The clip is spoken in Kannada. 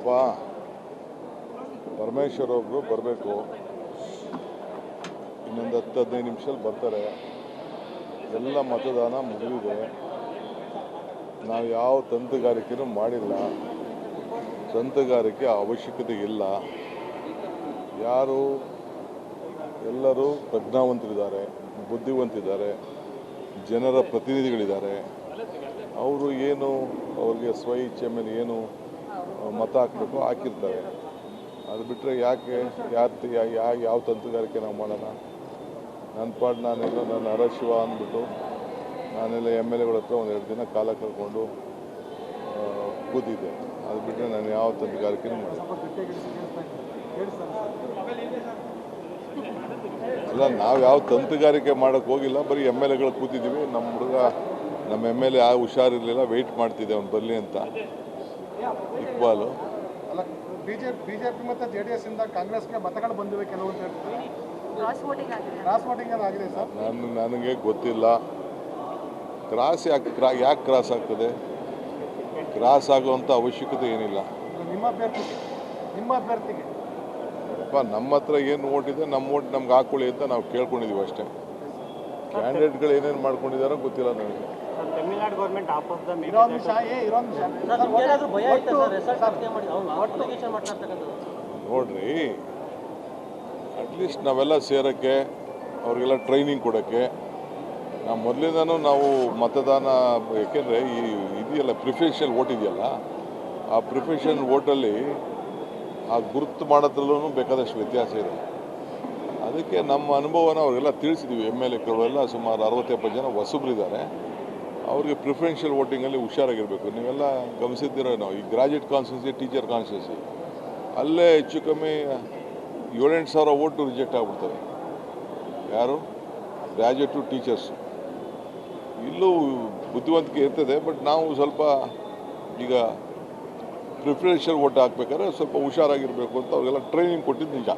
ಪಾಪ ಪರಮೇಶ್ವರ್ ಒಬ್ಬರು ಬರಬೇಕು, ಇನ್ನೊಂದು 10-15 ನಿಮಿಷದಲ್ಲಿ ಬರ್ತಾರೆ. ಎಲ್ಲ ಮತದಾನ ಮುಗಿದಿದೆ. ನಾವು ಯಾವ ತಂತ್ರಗಾರಿಕೆನೂ ಮಾಡಿಲ್ಲ, ತಂತ್ರಗಾರಿಕೆ ಅವಶ್ಯಕತೆ ಇಲ್ಲ. ಯಾರು ಎಲ್ಲರೂ ಪ್ರಜ್ಞಾವಂತರಿದ್ದಾರೆ, ಬುದ್ಧಿವಂತಿದ್ದಾರೆ, ಜನರ ಪ್ರತಿನಿಧಿಗಳಿದ್ದಾರೆ. ಅವರು ಏನು ಅವ್ರಿಗೆ ಸ್ವ ಇಚ್ಛೆ ಮೇಲೆ ಏನು ಮತ ಹಾಕಬೇಕು ಹಾಕಿರ್ತಾರೆ. ಅದು ಬಿಟ್ಟರೆ ಯಾಕೆ ಯಾವ ತಂತ್ರಗಾರಿಕೆ ನಾವು ಮಾಡೋಣ? ನನ್ನ ಪಾಡು ನಾನೆಲ್ಲ ನನ್ನ ಹರಶಿವ ಅಂದ್ಬಿಟ್ಟು ನಾನೆಲ್ಲ MLA ಹತ್ರ ಒಂದೆರಡು ದಿನ ಕಾಲ ಕಳ್ಕೊಂಡು ಕೂತಿದ್ದೆ. ಅದು ಬಿಟ್ಟರೆ ನಾನು ಯಾವ ತಂತ್ರಗಾರಿಕೆನೂ ಮಾಡಿಲ್ಲ. ಅಲ್ಲ, ನಾವು ಯಾವ ತಂತ್ರಗಾರಿಕೆ ಮಾಡೋಕ್ಕೆ ಹೋಗಿಲ್ಲ, ಬರೀ MLAಗಳು ಕೂತಿದ್ದೀವಿ. ನಮ್ಮ ಹುಡುಗ ನಮ್ಮ MLA ಹುಷಾರಿರಲಿಲ್ಲ, ವೆಯ್ಟ್ ಮಾಡ್ತಿದ್ದೆ ಅವ್ನು ಬರಲಿ ಅಂತ. ಇಕ್ಬಾಲು ಅಲ್ಲ, ಬಿಜೆಪಿ ಮತ್ತು JDS ಇಂದ ಕಾಂಗ್ರೆಸ್ಗೆ ಮತಗಳು ಬಂದಿವೆ ಕೆಲವು ಅಂತ ಹೇಳ್ತಾರೆ. ಕ್ರಾಸ್ ವೋಟಿಂಗ್ ಆಗಿದೆ ಸರ್. ನನಗೆ ಗೊತ್ತಿಲ್ಲ. ಕ್ರಾಸ್ ಯಾಕೆ ಕ್ರಾಸ್ ಆಗ್ತದೆ? ಕ್ರಾಸ್ ಆಗುವಂಥ ಅವಶ್ಯಕತೆ ಏನಿಲ್ಲ. ನಿಮ್ಮ ಅಭ್ಯರ್ಥಿಗೆ ನಮ್ಮ ಹತ್ರ ಏನು ಓಟ್ ಇದೆ, ನಮ್ಮ ಓಟ್ ನಮ್ಗೆ ಹಾಕೊಳ್ಳಿ ಅಂತ ನಾವು ಕೇಳ್ಕೊಂಡಿದ್ದೀವಿ ಅಷ್ಟೇ. ಕ್ಯಾಂಡಿಡೇಟ್ಗಳು ಏನೇನು ಮಾಡ್ಕೊಂಡಿದ್ದಾರೋ ಗೊತ್ತಿಲ್ಲ ನನಗೆ. ತಮಿಳುನಾಡು ಗೌರ್ಮೆಂಟ್ ನೋಡ್ರಿ, ಅಟ್ಲೀಸ್ಟ್ ನಾವೆಲ್ಲ ಸೇರೋಕ್ಕೆ ಅವ್ರಿಗೆಲ್ಲ ಟ್ರೈನಿಂಗ್ ಕೊಡೋಕ್ಕೆ ನಾವು ಮೊದಲಿಂದನೂ ನಾವು ಮತದಾನ, ಏಕೆಂದರೆ ಈ ಇದೆಯಲ್ಲ ಪ್ರಿಫರೆನ್ಷಿಯಲ್ ವೋಟ್ ಇದೆಯಲ್ಲ, ಆ ಪ್ರಿಫರೆನ್ಷಿಯಲ್ ವೋಟಲ್ಲಿ ಆ ಗುರುತು ಮಾಡೋದ್ರಲ್ಲೂ ಬೇಕಾದಷ್ಟು ವ್ಯತ್ಯಾಸ ಇದೆ. ಅದಕ್ಕೆ ನಮ್ಮ ಅನುಭವನ ಅವರೆಲ್ಲ ತಿಳಿಸಿದ್ದೀವಿ. MLAಗಳೆಲ್ಲ ಸುಮಾರು 60-70 ಜನ ಹೊಸಬ್ರಿದ್ದಾರೆ. ಅವ್ರಿಗೆ ಪ್ರಿಫರೆನ್ಷಿಯಲ್ ವೋಟಿಂಗಲ್ಲಿ ಹುಷಾರಾಗಿರಬೇಕು. ನೀವೆಲ್ಲ ಗಮನಿಸಿದ್ದೀರೋ ನಾವು, ಈ ಗ್ರಾಜ್ಯುಯೇಟ್ ಕಾನ್ಸ್ಟಿಟ್ಯೂನ್ಸಿ, ಟೀಚರ್ ಕಾನ್ಸ್ಟಿಟ್ಯೂನ್ಸಿ, ಅಲ್ಲೇ ಹೆಚ್ಚು ಕಮ್ಮಿ 7-8 ಸಾವಿರ ವೋಟು ರಿಜೆಕ್ಟ್ ಆಗಿಬಿಡ್ತವೆ. ಯಾರು ಗ್ರಾಜ್ಯುಯೇಟು, ಟೀಚರ್ಸು. ಇಲ್ಲೂ ಬುದ್ಧಿವಂತಿಕೆ ಇರ್ತದೆ, ಬಟ್ ನಾವು ಸ್ವಲ್ಪ ಈಗ ಪ್ರಿಫರೆನ್ಷಿಯಲ್ ವೋಟ್ ಹಾಕ್ಬೇಕಾದ್ರೆ ಸ್ವಲ್ಪ ಹುಷಾರಾಗಿರಬೇಕು ಅಂತ ಅವ್ರಿಗೆಲ್ಲ ಟ್ರೈನಿಂಗ್ ಕೊಟ್ಟಿದ್ದು ನಿಜ.